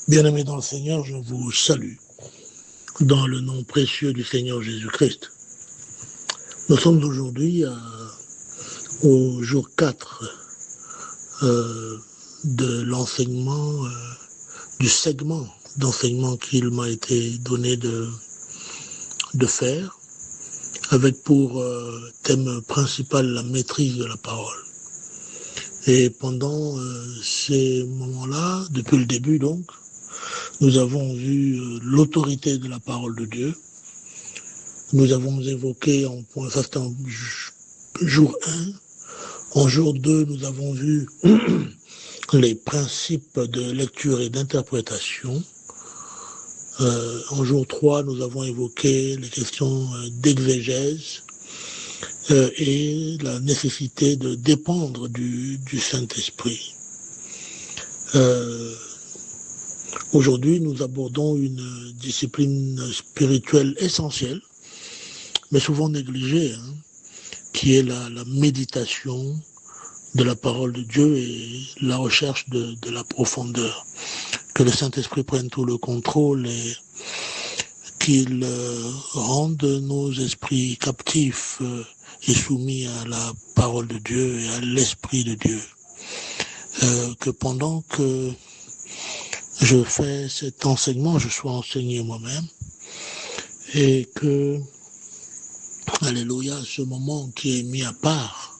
Bien-aimés dans le Seigneur, je vous salue dans le nom précieux du Seigneur Jésus-Christ. Nous sommes aujourd'hui au jour 4 de l'enseignement, du segment d'enseignement qu'il m'a été donné de faire, avec pour thème principal la maîtrise de la parole. Et pendant ces moments-là, depuis le début donc, nous avons vu l'autorité de la parole de Dieu. Nous avons évoqué, ça c'était en jour 1. En jour 2, nous avons vu les principes de lecture et d'interprétation. En jour 3, nous avons évoqué les questions d'exégèse et la nécessité de dépendre du Saint-Esprit. Aujourd'hui, nous abordons une discipline spirituelle essentielle, mais souvent négligée, qui est la méditation de la parole de Dieu et la recherche de la profondeur. Que le Saint-Esprit prenne tout le contrôle et qu'il rende nos esprits captifs et soumis à la parole de Dieu et à l'Esprit de Dieu. Que pendant que je fais cet enseignement, je sois enseigné moi-même et que, alléluia, ce moment qui est mis à part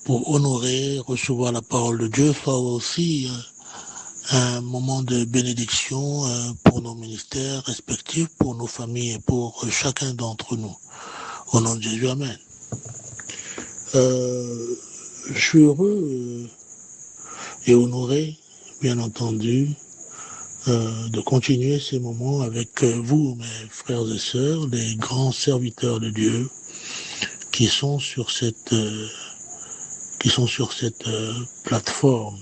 pour honorer, recevoir la parole de Dieu soit aussi un moment de bénédiction pour nos ministères respectifs, pour nos familles et pour chacun d'entre nous. Au nom de Jésus, amen. Je suis heureux et honoré, bien entendu, de continuer ces moments avec vous, mes frères et sœurs, les grands serviteurs de Dieu qui sont sur cette plateforme.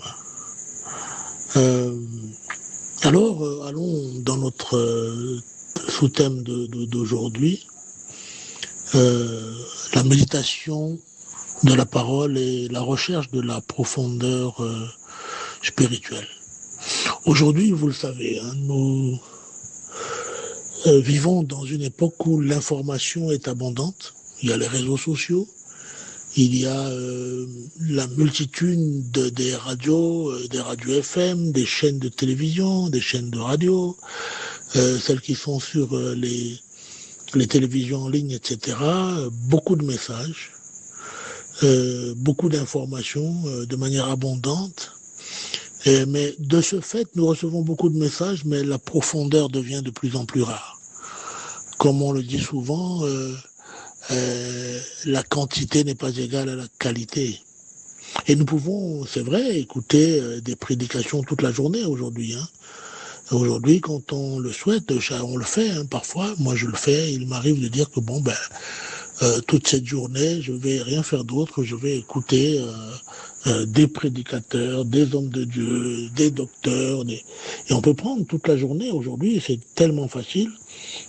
Alors, allons dans notre sous-thème d'aujourd'hui, la méditation de la parole et la recherche de la profondeur spirituelle. Aujourd'hui, vous le savez, nous vivons dans une époque où l'information est abondante. Il y a les réseaux sociaux, il y a la multitude des radios FM, des chaînes de télévision, des chaînes de radio, celles qui sont sur les télévisions en ligne, etc. Beaucoup de messages, beaucoup d'informations de manière abondante. Mais de ce fait, nous recevons beaucoup de messages, mais la profondeur devient de plus en plus rare. Comme on le dit souvent, la quantité n'est pas égale à la qualité. Et nous pouvons, c'est vrai, écouter des prédications toute la journée aujourd'hui. Aujourd'hui, quand on le souhaite, on le fait parfois. Moi, je le fais. Il m'arrive de dire que toute cette journée, je vais rien faire d'autre. Je vais écouter des prédicateurs, des hommes de Dieu, des docteurs. Et on peut prendre toute la journée aujourd'hui. C'est tellement facile.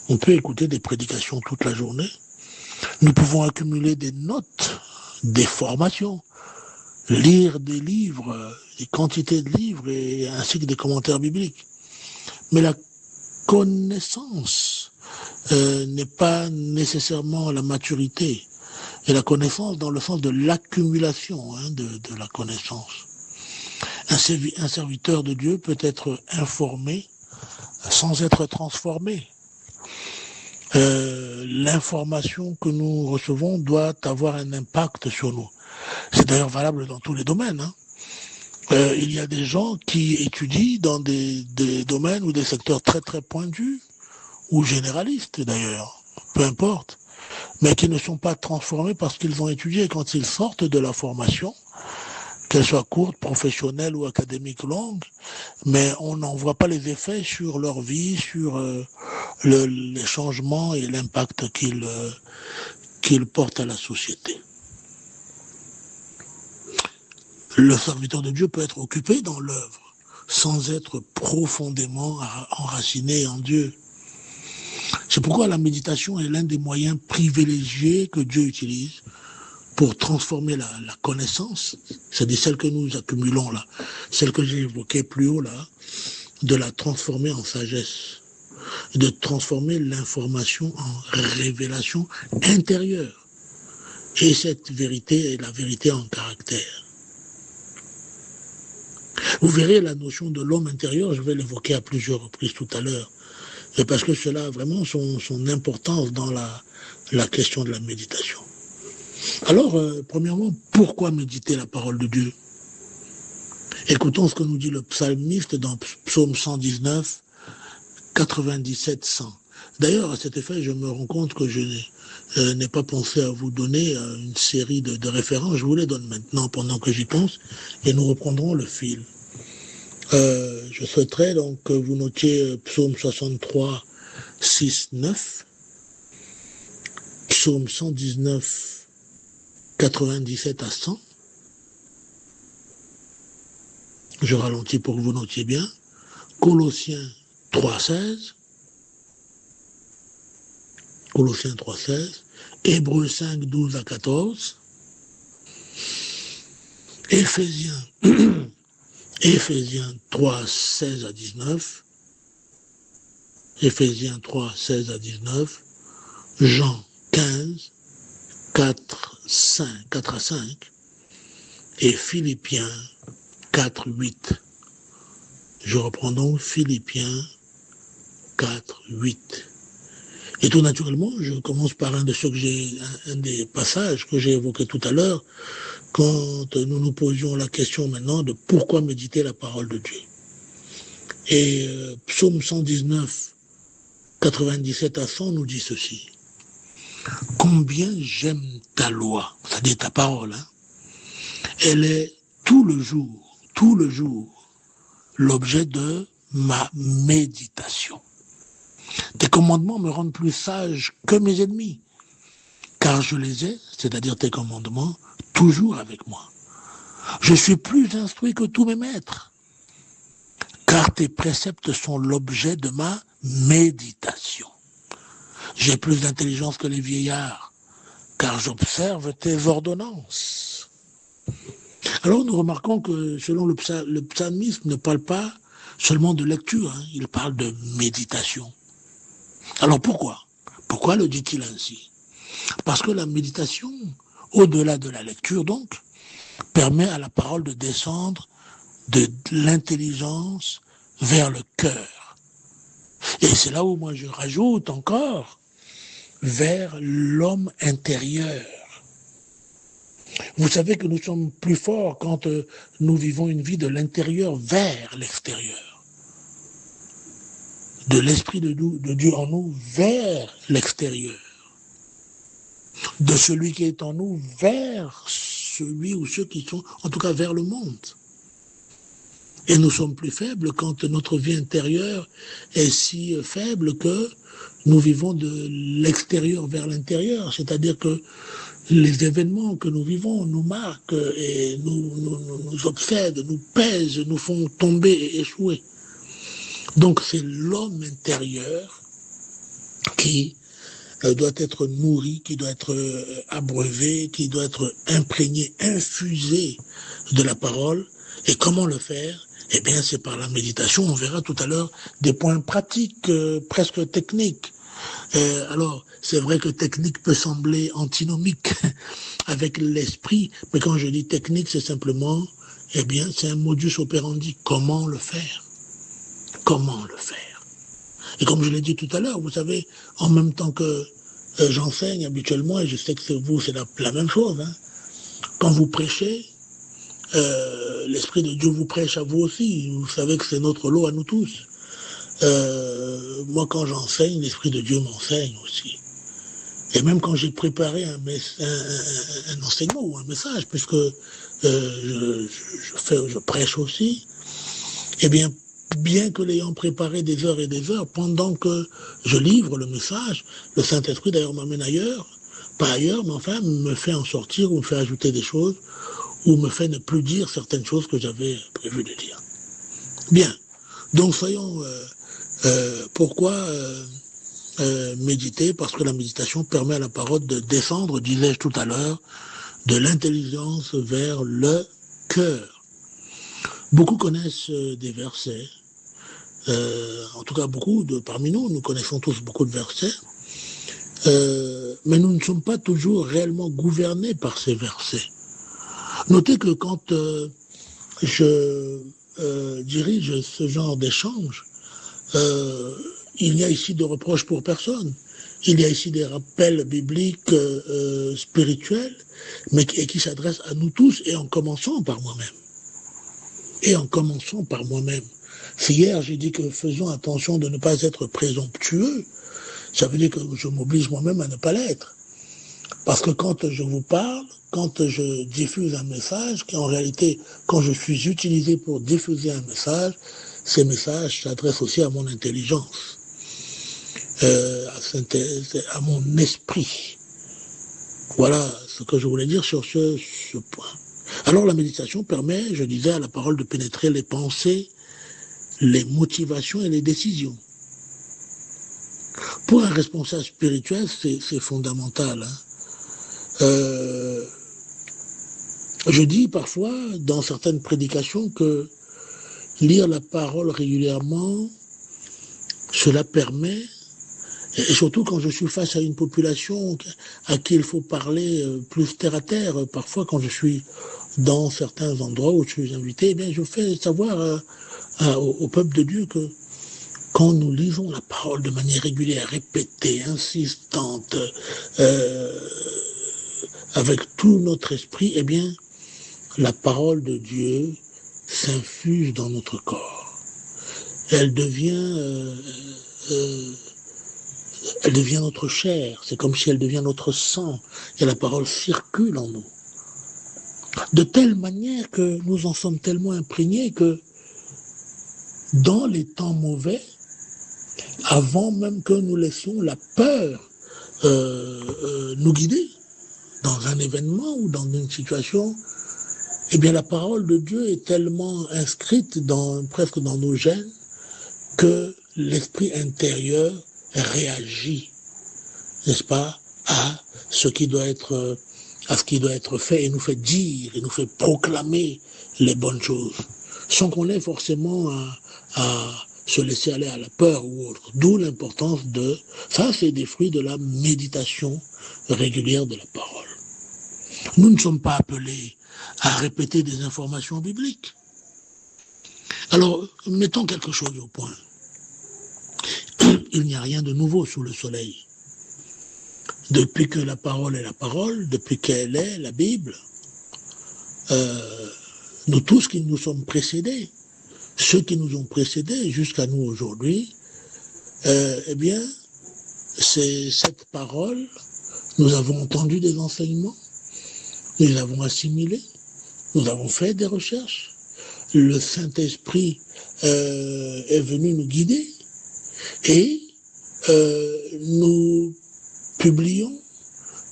On peut écouter des prédications toute la journée. Nous pouvons accumuler des notes, des formations, lire des livres, des quantités de livres ainsi que des commentaires bibliques. Mais la connaissance n'est pas nécessairement la maturité. Et la connaissance dans le sens de l'accumulation de la connaissance. Un serviteur de Dieu peut être informé sans être transformé. L'information que nous recevons doit avoir un impact sur nous. C'est d'ailleurs valable dans tous les domaines. Il y a des gens qui étudient dans des domaines ou des secteurs très très pointus, ou généralistes d'ailleurs, peu importe, mais qui ne sont pas transformés parce qu'ils ont étudié. Quand ils sortent de la formation, qu'elle soit courte, professionnelle ou académique longue, mais on n'en voit pas les effets sur leur vie, sur les changements et l'impact qu'ils portent à la société. Le serviteur de Dieu peut être occupé dans l'œuvre sans être profondément enraciné en Dieu. C'est pourquoi la méditation est l'un des moyens privilégiés que Dieu utilise pour transformer la connaissance, c'est-à-dire celle que nous accumulons là, celle que j'ai évoquée plus haut là, de la transformer en sagesse, de transformer l'information en révélation intérieure. Et cette vérité est la vérité en caractère. Vous verrez la notion de l'homme intérieur, je vais l'évoquer à plusieurs reprises tout à l'heure, parce que cela a vraiment son importance dans la question de la méditation. Alors, premièrement, pourquoi méditer la parole de Dieu? Écoutons ce que nous dit le psalmiste dans Psaume 119, 97, 100. D'ailleurs, à cet effet, je me rends compte que je n'ai pas pensé à vous donner une série de références. Je vous les donne maintenant pendant que j'y pense et nous reprendrons le fil. Je souhaiterais donc que vous notiez Psaume 63, 6, 9, Psaume 119, 97 à 100. Je ralentis pour que vous notiez bien. Colossiens 3.16, Colossiens 3.16, Hébreux 5, 12 à 14, Éphésiens 3, 16 à 19, Éphésiens 3, 16 à 19, Jean 15, 4 à 5, et Philippiens 4, 8. Je reprends donc Philippiens 4, 8. Et tout naturellement, je commence par un des passages que j'ai évoqué tout à l'heure, quand nous nous posions la question maintenant de pourquoi méditer la parole de Dieu. Et Psaume 119, 97 à 100 nous dit ceci. Combien j'aime ta loi, c'est-à-dire ta parole, hein. Elle est tout le jour, l'objet de ma méditation. Tes commandements me rendent plus sage que mes ennemis, car je les ai, c'est-à-dire tes commandements, toujours avec moi. Je suis plus instruit que tous mes maîtres, car tes préceptes sont l'objet de ma méditation. J'ai plus d'intelligence que les vieillards, car j'observe tes ordonnances. Alors nous remarquons que selon le psalmiste ne parle pas seulement de lecture, hein, il parle de méditation. Alors pourquoi? Pourquoi le dit-il ainsi? Parce que la méditation, au-delà de la lecture donc, permet à la parole de descendre de l'intelligence vers le cœur. Et c'est là où moi je rajoute encore, vers l'homme intérieur. Vous savez que nous sommes plus forts quand nous vivons une vie de l'intérieur vers l'extérieur. De l'Esprit de Dieu en nous vers l'extérieur. De celui qui est en nous vers celui ou ceux qui sont, en tout cas vers le monde. Et nous sommes plus faibles quand notre vie intérieure est si faible que nous vivons de l'extérieur vers l'intérieur. C'est-à-dire que les événements que nous vivons nous marquent et nous obsèdent, nous pèsent, nous font tomber et échouer. Donc c'est l'homme intérieur qui doit être nourri, qui doit être abreuvé, qui doit être imprégné, infusé de la parole. Et comment le faire? Eh bien, c'est par la méditation. On verra tout à l'heure des points pratiques, presque techniques. Alors, c'est vrai que technique peut sembler antinomique avec l'esprit, mais quand je dis technique, c'est simplement, eh bien, c'est un modus operandi. Comment le faire? Comment le faire? Et comme je l'ai dit tout à l'heure, vous savez, en même temps que j'enseigne habituellement, et je sais que vous, c'est la même chose, hein, quand vous prêchez, l'Esprit de Dieu vous prêche à vous aussi. Vous savez que c'est notre lot à nous tous. Moi, quand j'enseigne, l'Esprit de Dieu m'enseigne aussi. Et même quand j'ai préparé un enseignement ou un message, puisque je prêche aussi, eh bien que l'ayant préparé des heures et des heures, pendant que je livre le message, le Saint-Esprit d'ailleurs m'amène ailleurs, pas ailleurs, mais enfin me fait en sortir ou me fait ajouter des choses, ou me fait ne plus dire certaines choses que j'avais prévu de dire. Bien, donc soyons... pourquoi méditer? Parce que la méditation permet à la parole de descendre, disais-je tout à l'heure, de l'intelligence vers le cœur. Beaucoup connaissent des versets En tout cas, parmi nous connaissons tous beaucoup de versets, mais nous ne sommes pas toujours réellement gouvernés par ces versets. Notez que quand je dirige ce genre d'échange, il n'y a ici de reproches pour personne. Il y a ici des rappels bibliques spirituels, mais qui s'adressent à nous tous, et en commençant par moi-même. Si hier j'ai dit que faisons attention de ne pas être présomptueux, ça veut dire que je m'oblige moi-même à ne pas l'être. Parce que quand je vous parle, quand je diffuse un message, en réalité, quand je suis utilisé pour diffuser un message, ces messages s'adressent aussi à mon intelligence, à mon esprit. Voilà ce que je voulais dire sur ce point. Alors la méditation permet, je disais, à la parole de pénétrer les pensées, les motivations et les décisions. Pour un responsable spirituel, c'est fondamental. Je dis parfois, dans certaines prédications, que lire la parole régulièrement, cela permet, et surtout quand je suis face à une population à qui il faut parler plus terre à terre, parfois quand je suis dans certains endroits où je suis invité, eh bien je fais savoir au peuple de Dieu que quand nous lisons la parole de manière régulière, répétée, insistante, avec tout notre esprit, eh bien, la parole de Dieu s'infuse dans notre corps. Elle devient notre chair. C'est comme si elle devient notre sang. Et la parole circule en nous. De telle manière que nous en sommes tellement imprégnés que dans les temps mauvais, avant même que nous laissions la peur nous guider dans un événement ou dans une situation, eh bien la parole de Dieu est tellement inscrite presque dans nos gènes que l'esprit intérieur réagit, n'est-ce pas, à ce qui doit être fait, et nous fait dire, et nous fait proclamer les bonnes choses, sans qu'on ait forcément à se laisser aller à la peur ou autre. D'où l'importance de... Ça, c'est des fruits de la méditation régulière de la parole. Nous ne sommes pas appelés à répéter des informations bibliques. Alors, mettons quelque chose au point. Il n'y a rien de nouveau sous le soleil. Depuis que la parole est la parole, depuis qu'elle est la Bible, nous tous qui nous sommes précédés, ceux qui nous ont précédés jusqu'à nous aujourd'hui, eh bien, c'est cette parole, nous avons entendu des enseignements, nous les avons assimilés, nous avons fait des recherches, le Saint-Esprit est venu nous guider, et nous publions,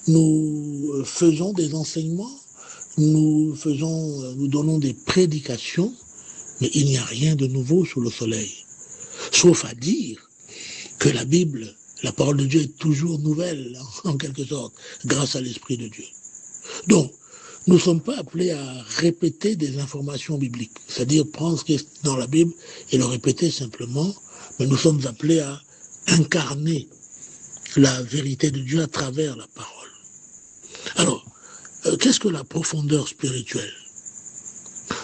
nous faisons des enseignements, nous donnons des prédications, mais il n'y a rien de nouveau sous le soleil. Sauf à dire que la Bible, la parole de Dieu est toujours nouvelle, en quelque sorte, grâce à l'Esprit de Dieu. Donc, nous ne sommes pas appelés à répéter des informations bibliques, c'est-à-dire prendre ce qui est dans la Bible et le répéter simplement, mais nous sommes appelés à incarner la vérité de Dieu à travers la parole. Alors, qu'est-ce que la profondeur spirituelle ?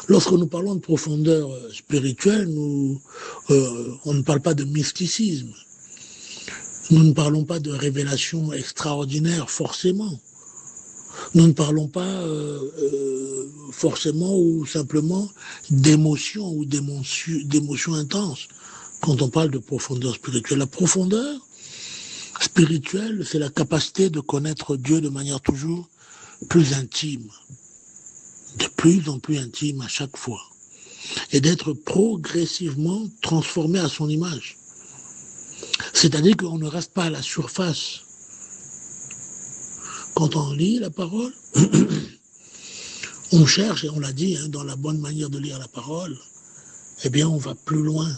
Lorsque nous parlons de profondeur spirituelle, on ne parle pas de mysticisme. Nous ne parlons pas de révélation extraordinaire forcément. Nous ne parlons pas forcément ou simplement d'émotions ou d'émotions intenses quand on parle de profondeur spirituelle. La profondeur spirituelle, c'est la capacité de connaître Dieu de manière toujours plus intime, de plus en plus intime à chaque fois, et d'être progressivement transformé à son image. C'est-à-dire qu'on ne reste pas à la surface. Quand on lit la parole, on cherche, et on l'a dit, dans la bonne manière de lire la parole, eh bien on va plus loin.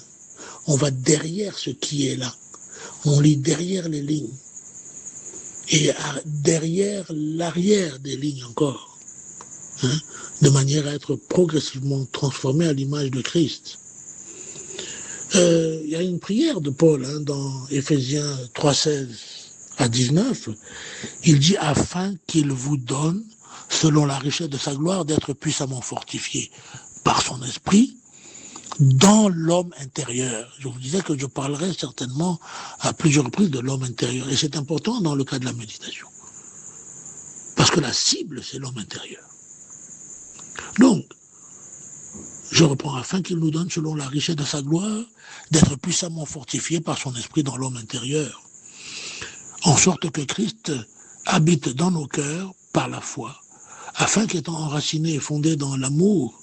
On va derrière ce qui est là. On lit derrière les lignes. Et derrière l'arrière des lignes encore. De manière à être progressivement transformé à l'image de Christ. Il y a une prière de Paul dans Éphésiens 3:16 à 19. Il dit « Afin qu'il vous donne, selon la richesse de sa gloire, d'être puissamment fortifié par son esprit, dans l'homme intérieur. » Je vous disais que je parlerai certainement à plusieurs reprises de l'homme intérieur. Et c'est important dans le cas de la méditation. Parce que la cible, c'est l'homme intérieur. Donc, je reprends, afin qu'il nous donne, selon la richesse de sa gloire, d'être puissamment fortifié par son esprit dans l'homme intérieur, en sorte que Christ habite dans nos cœurs par la foi, afin qu'étant enracinés et fondés dans l'amour,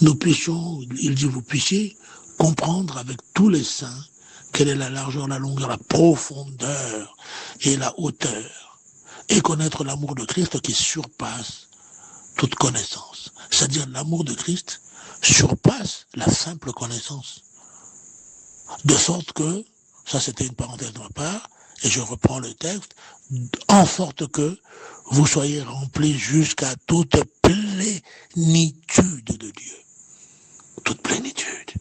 nous puissions, il dit, vous puissiez comprendre avec tous les saints quelle est la largeur, la longueur, la profondeur et la hauteur, et connaître l'amour de Christ qui surpasse toute connaissance. C'est-à-dire l'amour de Christ surpasse la simple connaissance. De sorte que, ça c'était une parenthèse de ma part, et je reprends le texte, en sorte que vous soyez remplis jusqu'à toute plénitude de Dieu. Toute plénitude.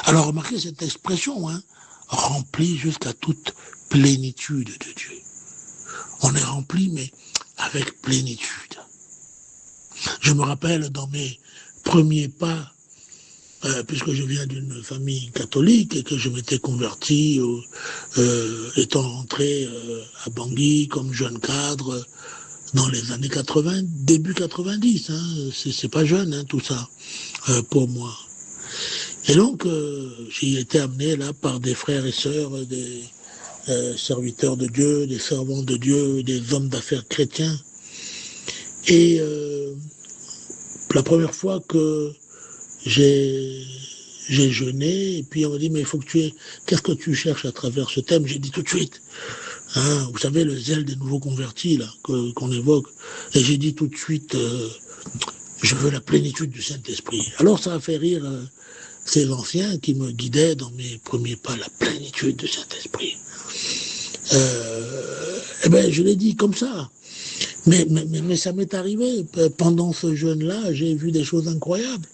Alors remarquez cette expression, rempli jusqu'à toute plénitude de Dieu. On est rempli, mais avec plénitude. Je me rappelle dans mes premiers pas, puisque je viens d'une famille catholique et que je m'étais converti étant rentré à Bangui comme jeune cadre dans les années 80, début 90, c'est pas jeune tout ça pour moi. Et donc j'y été amené là par des frères et sœurs, des serviteurs de Dieu, des servants de Dieu, des hommes d'affaires chrétiens. Et la première fois que j'ai jeûné, et puis on m'a dit, mais il faut que qu'est-ce que tu cherches à travers ce thème? J'ai dit tout de suite, vous savez, le zèle des nouveaux convertis, là, qu'on évoque. Et j'ai dit tout de suite, je veux la plénitude du Saint-Esprit. Alors ça a fait rire ces anciens qui me guidaient dans mes premiers pas, la plénitude du Saint-Esprit. Eh ben, je l'ai dit comme ça. Mais ça m'est arrivé. Pendant ce jeûne-là, j'ai vu des choses incroyables.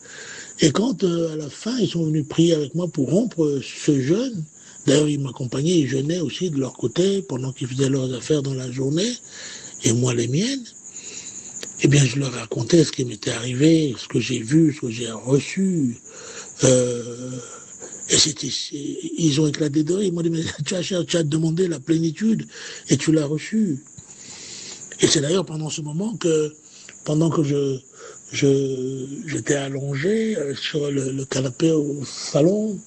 Et quand, à la fin, ils sont venus prier avec moi pour rompre ce jeûne, d'ailleurs, ils m'accompagnaient, ils jeûnaient aussi de leur côté, pendant qu'ils faisaient leurs affaires dans la journée, et moi les miennes, eh bien, je leur racontais ce qui m'était arrivé, ce que j'ai vu, ce que j'ai reçu. Et ils ont éclaté de rire. Ils m'ont dit, mais tu as demandé la plénitude, et tu l'as reçue. Et c'est d'ailleurs pendant ce moment que, pendant que j'étais allongé sur le canapé au salon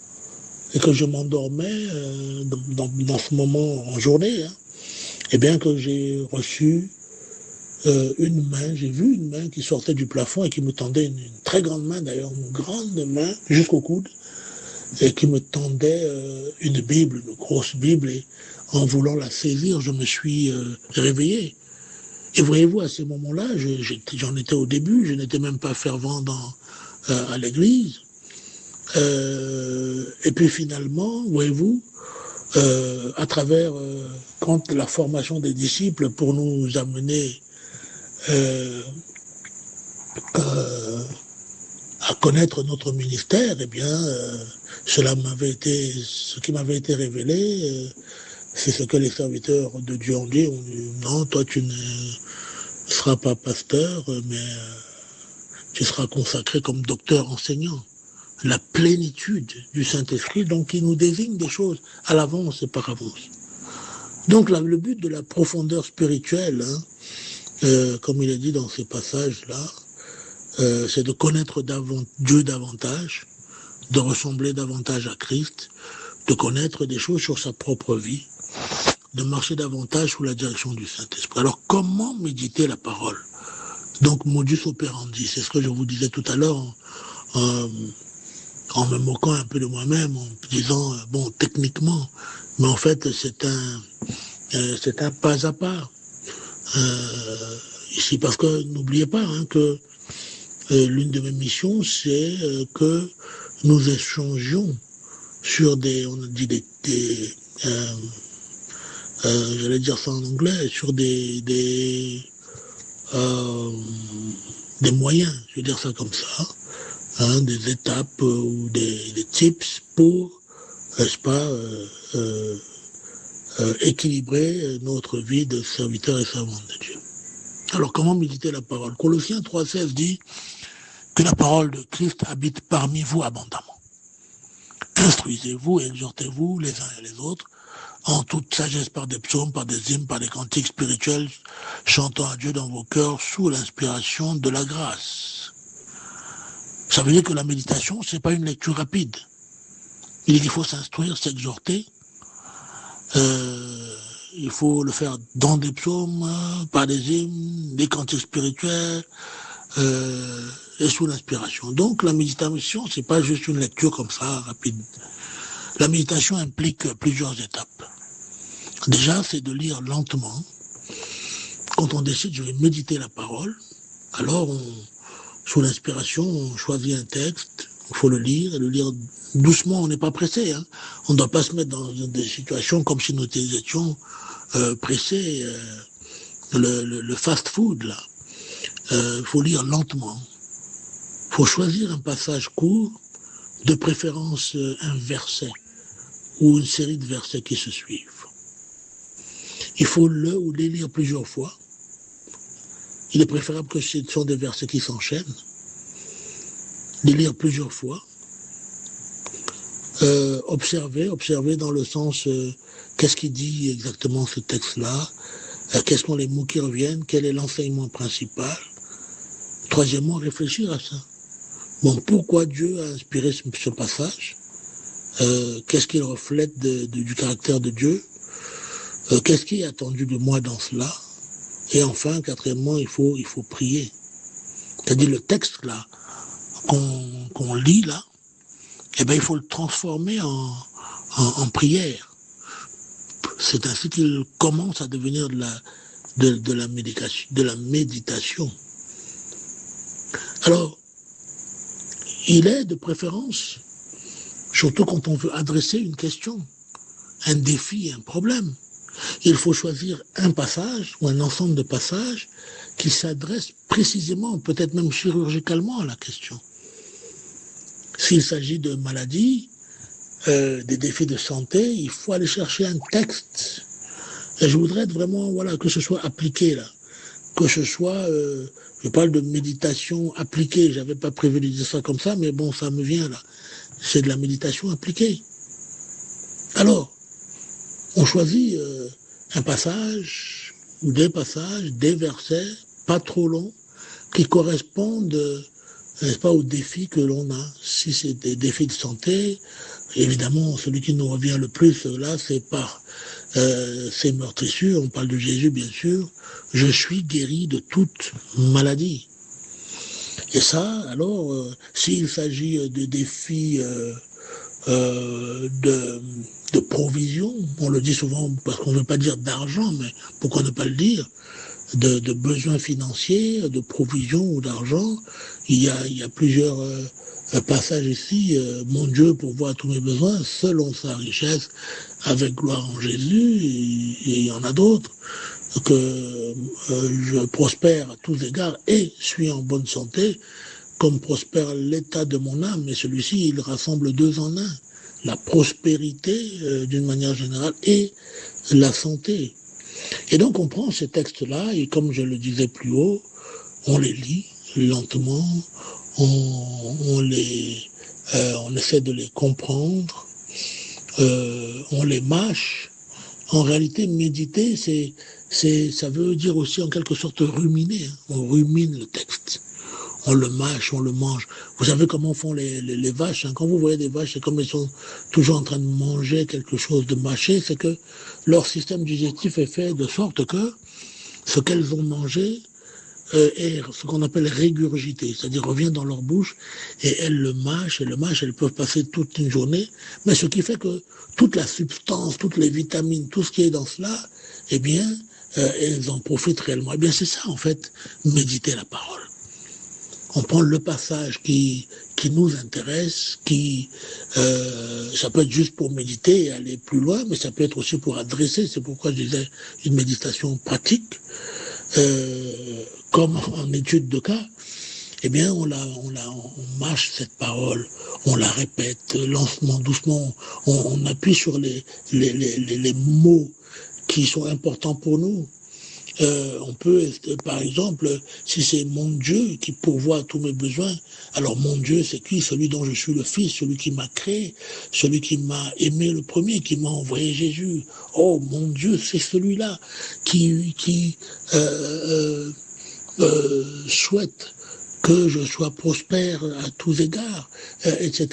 et que je m'endormais dans ce moment en journée, et bien que j'ai reçu une main, j'ai vu une main qui sortait du plafond et qui me tendait une très grande main d'ailleurs, une grande main jusqu'au coude, et qui me tendait une Bible, une grosse Bible, et en voulant la saisir, je me suis réveillé. Et voyez-vous, à ces moments-là, j'en étais au début, je n'étais même pas fervent à l'église. Et puis finalement, voyez-vous, à travers quand la formation des disciples pour nous amener à connaître notre ministère, eh bien, ce qui m'avait été révélé, c'est ce que les serviteurs de Dieu ont dit. Non, toi tu ne seras pas pasteur, mais tu seras consacré comme docteur enseignant. La plénitude du Saint-Esprit, donc qui nous désigne des choses à l'avance et par avance. Donc le but de la profondeur spirituelle, comme il est dit dans ces passages-là, c'est de connaître Dieu davantage, de ressembler davantage à Christ, de connaître des choses sur sa propre vie, de marcher davantage sous la direction du Saint-Esprit. Alors, comment méditer la parole? Donc, modus operandi, c'est ce que je vous disais tout à l'heure, en me moquant un peu de moi-même, en disant, bon, techniquement, mais en fait, c'est un pas à pas. Ici, parce que n'oubliez pas que l'une de mes missions, c'est que nous échangions sur on a dit j'allais dire ça en anglais, sur des moyens, je vais dire ça comme ça, des étapes ou des tips pour, n'est-ce pas, équilibrer notre vie de serviteur et servante de Dieu. Alors, comment méditer la parole? Colossiens 3,16 dit que la parole de Christ habite parmi vous abondamment. Instruisez-vous et exhortez-vous les uns et les autres en toute sagesse par des psaumes, par des hymnes, par des cantiques spirituels, chantant à Dieu dans vos cœurs sous l'inspiration de la grâce. Ça veut dire que la méditation, c'est pas une lecture rapide. Il faut s'instruire, s'exhorter. Il faut le faire dans des psaumes, par des hymnes, des cantiques spirituels, et sous l'inspiration. Donc la méditation, c'est pas juste une lecture comme ça, rapide. La méditation implique plusieurs étapes. Déjà, c'est de lire lentement. Quand on décide, je vais méditer la parole, alors sous l'inspiration, on choisit un texte, il faut le lire, et le lire doucement, on n'est pas pressé. On ne doit pas se mettre dans des situations comme si nous étions pressés, le fast-food, là. Il faut lire lentement. Il faut choisir un passage court, de préférence un verset ou une série de versets qui se suivent. Il faut le ou les lire plusieurs fois. Il est préférable que ce sont des versets qui s'enchaînent. Les lire plusieurs fois. Observer dans le sens qu'est-ce qu'il dit exactement ce texte-là, quels sont les mots qui reviennent, quel est l'enseignement principal. Troisièmement, réfléchir à ça. Bon, pourquoi Dieu a inspiré ce passage? Qu'est-ce qu'il reflète du caractère de Dieu? Qu'est-ce qui est attendu de moi dans cela? Et enfin, quatrièmement, il faut prier. C'est-à-dire le texte là qu'on lit là, eh ben il faut le transformer en prière. C'est ainsi qu'il commence à devenir de la méditation. Alors, il est de préférence, surtout quand on veut adresser une question, un défi, un problème, il faut choisir un passage ou un ensemble de passages qui s'adressent précisément, peut-être même chirurgicalement à la question. S'il s'agit de maladies, des défis de santé, il faut aller chercher un texte. Et je voudrais vraiment, que ce soit appliqué là, que ce soit, je parle de méditation appliquée, j'avais pas prévu de dire ça comme ça, mais bon, ça me vient là. C'est de la méditation appliquée. Alors, on choisit un passage, ou des passages, des versets, pas trop longs, qui correspondent, n'est-ce pas, aux défis que l'on a. Si c'est des défis de santé, évidemment, celui qui nous revient le plus là, c'est par ces meurtrissures, on parle de Jésus bien sûr, je suis guéri de toute maladie. Et ça, alors, s'il s'agit de défis de provision, on le dit souvent parce qu'on ne veut pas dire d'argent, mais pourquoi ne pas le dire, de besoins financiers, de provision ou d'argent, il y a plusieurs passages ici, mon Dieu pourvoit à tous mes besoins, selon sa richesse, avec gloire en Jésus, et il y en a d'autres, que je prospère à tous égards et suis en bonne santé, comme prospère l'état de mon âme, mais celui-ci, il rassemble deux en un, la prospérité d'une manière générale et la santé. Et donc on prend ces textes-là, et comme je le disais plus haut, on les lit lentement, on essaie de les comprendre, on les mâche. En réalité, méditer, ça veut dire aussi en quelque sorte ruminer. On rumine le texte. On le mâche, on le mange. Vous savez comment font les vaches, hein. Quand vous voyez des vaches, c'est comme elles sont toujours en train de manger quelque chose, de mâcher, c'est que leur système digestif est fait de sorte que ce qu'elles ont mangé est ce qu'on appelle régurgité, c'est-à-dire revient dans leur bouche et elles le mâchent, elles peuvent passer toute une journée, mais ce qui fait que toute la substance, toutes les vitamines, tout ce qui est dans cela, eh bien, elles en profitent réellement. Eh bien, c'est ça, en fait, méditer la parole. On prend le passage qui nous intéresse, ça peut être juste pour méditer et aller plus loin, mais ça peut être aussi pour adresser, c'est pourquoi je disais une méditation pratique, comme en étude de cas, eh bien, on mâche cette parole, on la répète lentement, doucement, on appuie sur les mots qui sont importants pour nous. On peut, par exemple, si c'est mon Dieu qui pourvoit à tous mes besoins, alors mon Dieu, c'est qui? Celui dont je suis le fils, celui qui m'a créé, celui qui m'a aimé le premier, qui m'a envoyé Jésus. Oh, mon Dieu, c'est celui-là qui souhaite que je sois prospère à tous égards, etc.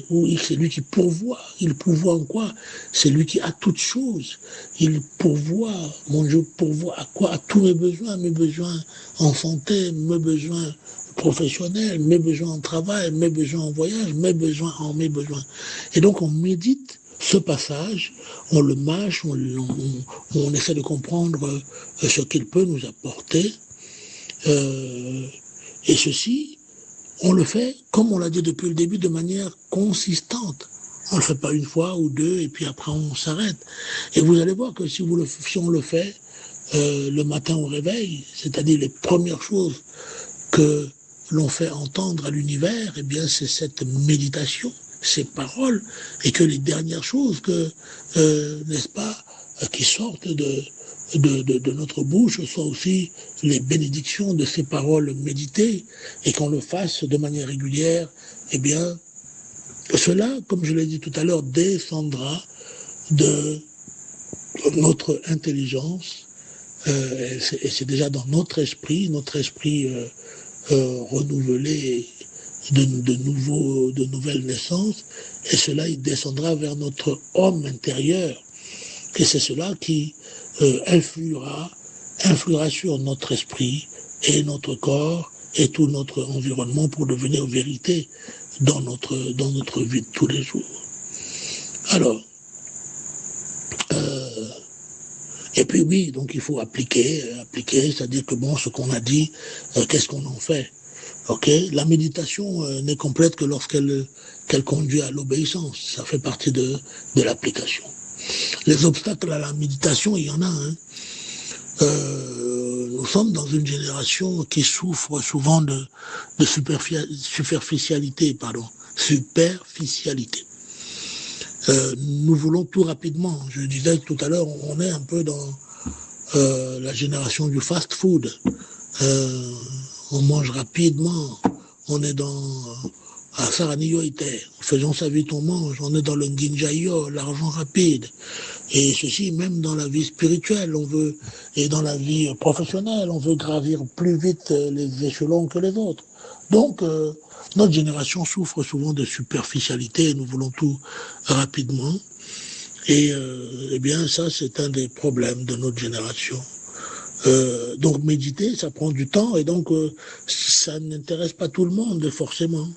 Ou c'est lui qui pourvoit. Il pourvoit en quoi? C'est lui qui a toutes choses. Il pourvoit, mon Dieu pourvoit à quoi? À tous mes besoins en santé, mes besoins professionnels, mes besoins en travail, mes besoins en voyage, mes besoins en mes besoins. Et donc on médite ce passage, on le mâche, on essaie de comprendre ce qu'il peut nous apporter. Et ceci, on le fait, comme on l'a dit depuis le début, de manière consistante. On ne le fait pas une fois ou deux, et puis après on s'arrête. Et vous allez voir que si on le fait le matin au réveil, c'est-à-dire les premières choses que l'on fait entendre à l'univers, eh bien c'est cette méditation, ces paroles, et que les dernières choses n'est-ce pas, qui sortent de notre bouche soient aussi les bénédictions de ces paroles méditées, et qu'on le fasse de manière régulière, eh bien, cela, comme je l'ai dit tout à l'heure, descendra de notre intelligence, et c'est déjà dans notre esprit renouvelé de nouvelles naissances, et cela, il descendra vers notre homme intérieur, et c'est cela qui influera sur notre esprit et notre corps et tout notre environnement pour devenir vérité dans notre vie de tous les jours. Alors, et puis oui, donc il faut appliquer, c'est-à-dire que bon, ce qu'on a dit, qu'est-ce qu'on en fait? Ok, la méditation n'est complète que lorsqu'elle conduit à l'obéissance. Ça fait partie de l'application. Les obstacles à la méditation, il y en a. Hein. Nous sommes dans une génération qui souffre souvent de superficialité. Nous voulons tout rapidement. Je disais tout à l'heure, on est un peu dans la génération du fast-food. On mange rapidement. On est dans faisons sa vite, on mange. On est dans le nginjayo, l'argent rapide. Et ceci, même dans la vie spirituelle, et dans la vie professionnelle, on veut gravir plus vite les échelons que les autres. Donc, notre génération souffre souvent de superficialité, nous voulons tout rapidement. Et eh bien, ça, c'est un des problèmes de notre génération. Donc, méditer, ça prend du temps, et donc, ça n'intéresse pas tout le monde, forcément.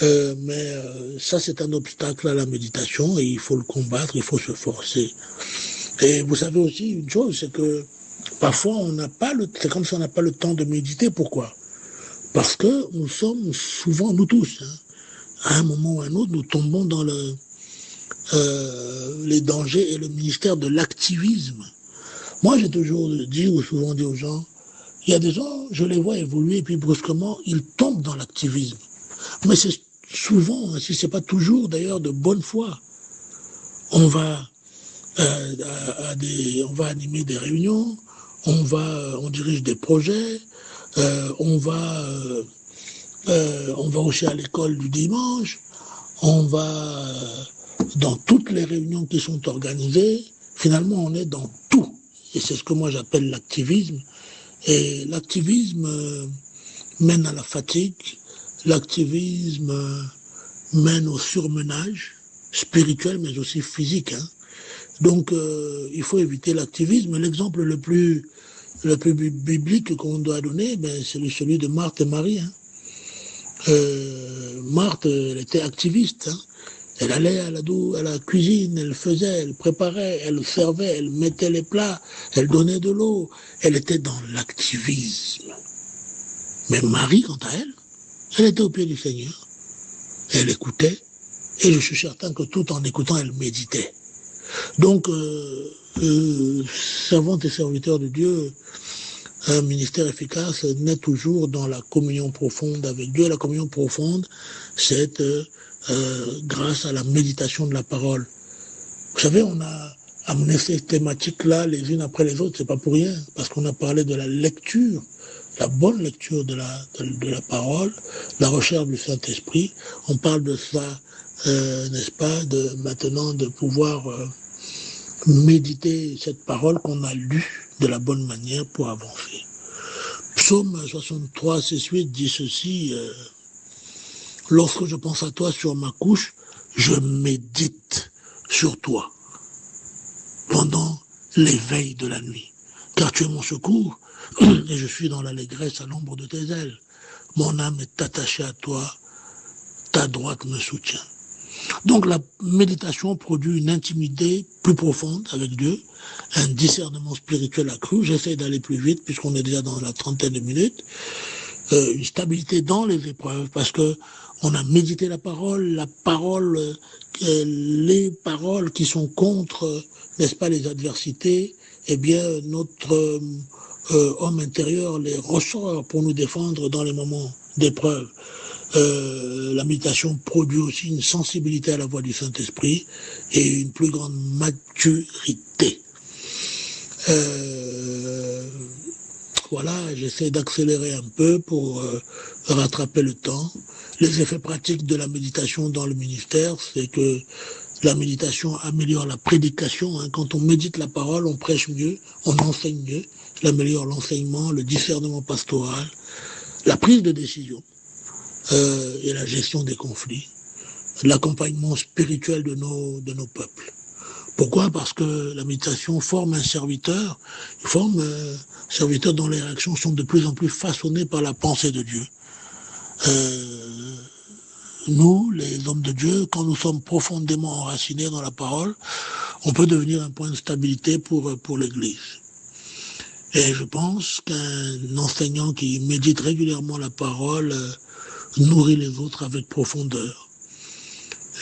Mais ça, c'est un obstacle à la méditation, et il faut le combattre, il faut se forcer. Et vous savez aussi une chose, c'est que parfois, c'est comme si on n'a pas le temps de méditer. Pourquoi? Parce que nous sommes souvent, nous tous, hein, à un moment ou à un autre, nous tombons dans les dangers et le ministère de l'activisme. Moi, j'ai toujours dit, ou souvent dit aux gens, il y a des gens, je les vois évoluer, et puis brusquement, ils tombent dans l'activisme. Mais c'est souvent, si c'est pas toujours d'ailleurs, de bonne foi. On va animer des réunions, on dirige des projets, on va aussi à l'école du dimanche, on va dans toutes les réunions qui sont organisées. Finalement, on est dans tout. Et c'est ce que moi j'appelle l'activisme. Et l'activisme mène à la fatigue, l'activisme mène au surmenage spirituel, mais aussi physique. Hein. Donc, il faut éviter l'activisme. L'exemple le plus biblique qu'on doit donner, c'est celui de Marthe et Marie. Hein. Marthe, elle était activiste. Hein. Elle allait à la cuisine, elle faisait, elle préparait, elle servait, elle mettait les plats, elle donnait de l'eau. Elle était dans l'activisme. Mais Marie, quant à elle, elle était au pied du Seigneur. Elle écoutait, et je suis certain que tout en écoutant, elle méditait. Donc, servantes et serviteurs de Dieu, Un ministère efficace naît toujours dans la communion profonde avec Dieu. La communion profonde, c'est grâce à la méditation de la parole. Vous savez, on a amené ces thématiques-là les unes après les autres, c'est pas pour rien, parce qu'on a parlé de la lecture, la bonne lecture de la parole, la recherche du Saint-Esprit. On parle de ça, n'est-ce pas, maintenant de pouvoir méditer cette parole qu'on a lue de la bonne manière pour avancer. Psaume 63, 6-8 dit ceci, lorsque je pense à toi sur ma couche, je médite sur toi pendant l'éveil de la nuit. Car tu es mon secours et je suis dans l'allégresse à l'ombre de tes ailes. Mon âme est attachée à toi, ta droite me soutient. Donc la méditation produit une intimité plus profonde avec Dieu, un discernement spirituel accru. J'essaie d'aller plus vite puisqu'on est déjà dans la 30aine de minutes. Une stabilité dans les épreuves parce que on a médité la parole, les paroles qui sont contre, n'est-ce pas, les adversités, eh bien notre homme intérieur les ressort pour nous défendre dans les moments d'épreuve. La méditation produit aussi une sensibilité à la voix du Saint-Esprit et une plus grande maturité. Voilà, j'essaie d'accélérer un peu pour rattraper le temps. Les effets pratiques de la méditation dans le ministère, c'est que la méditation améliore la prédication. Quand on médite la parole, on prêche mieux, on enseigne mieux. Elle améliore l'enseignement, le discernement pastoral, la prise de décision et la gestion des conflits, l'accompagnement spirituel de nos peuples. Pourquoi? Parce que la méditation forme un serviteur, dont les réactions sont de plus en plus façonnées par la pensée de Dieu. Nous, les hommes de Dieu, quand nous sommes profondément enracinés dans la parole, on peut devenir un point de stabilité pour l'Église. Et je pense qu'un enseignant qui médite régulièrement la parole nourrit les autres avec profondeur.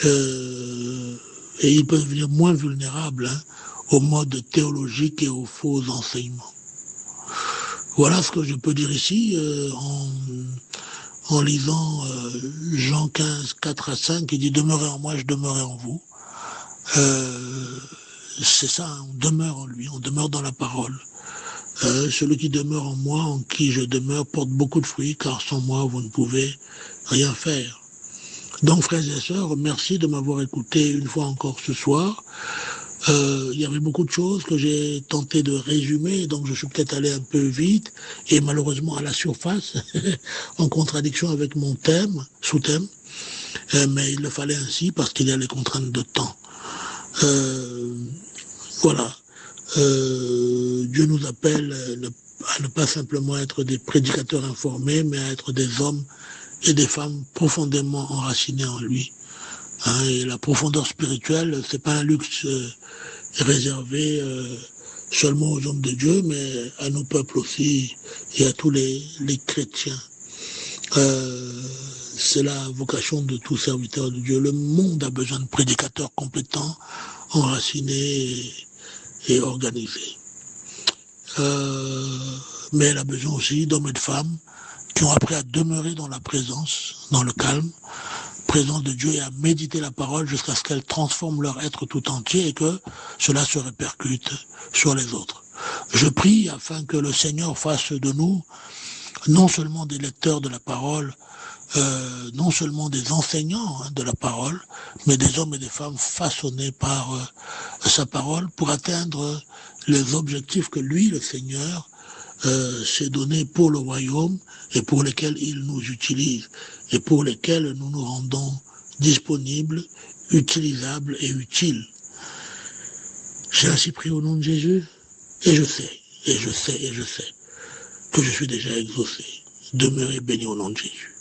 Et ils peuvent devenir moins vulnérables aux modes théologiques et aux faux enseignements. Voilà ce que je peux dire ici en lisant Jean 15, 4-5, qui dit « Demeurez en moi, je demeurerai en vous ». C'est ça, on demeure en lui, on demeure dans la parole. Celui qui demeure en moi, en qui je demeure, porte beaucoup de fruits, car sans moi, vous ne pouvez rien faire. Donc, frères et sœurs, merci de m'avoir écouté une fois encore ce soir. Il y avait beaucoup de choses que j'ai tenté de résumer, donc je suis peut-être allé un peu vite, et malheureusement à la surface, en contradiction avec mon sous-thème, mais il le fallait ainsi parce qu'il y a les contraintes de temps. Voilà. Dieu nous appelle à ne pas simplement être des prédicateurs informés, mais à être des hommes et des femmes profondément enracinés en lui. Et la profondeur spirituelle, c'est pas un luxe réservé seulement aux hommes de Dieu, mais à nos peuples aussi et à tous les chrétiens. C'est la vocation de tout serviteur de Dieu. Le monde a besoin de prédicateurs compétents, enracinés et organisés. Mais elle a besoin aussi d'hommes et de femmes qui ont appris à demeurer dans la présence, dans le calme, présence de Dieu, et à méditer la parole jusqu'à ce qu'elle transforme leur être tout entier et que cela se répercute sur les autres. Je prie afin que le Seigneur fasse de nous non seulement des lecteurs de la parole, non seulement des enseignants de la parole, mais des hommes et des femmes façonnés par sa parole pour atteindre les objectifs que lui, le Seigneur, s'est donné pour le royaume et pour lesquels il nous utilise et pour lesquels nous nous rendons disponibles, utilisables et utiles. J'ai ainsi prié au nom de Jésus et je sais que je suis déjà exaucé. Demeurez bénis au nom de Jésus.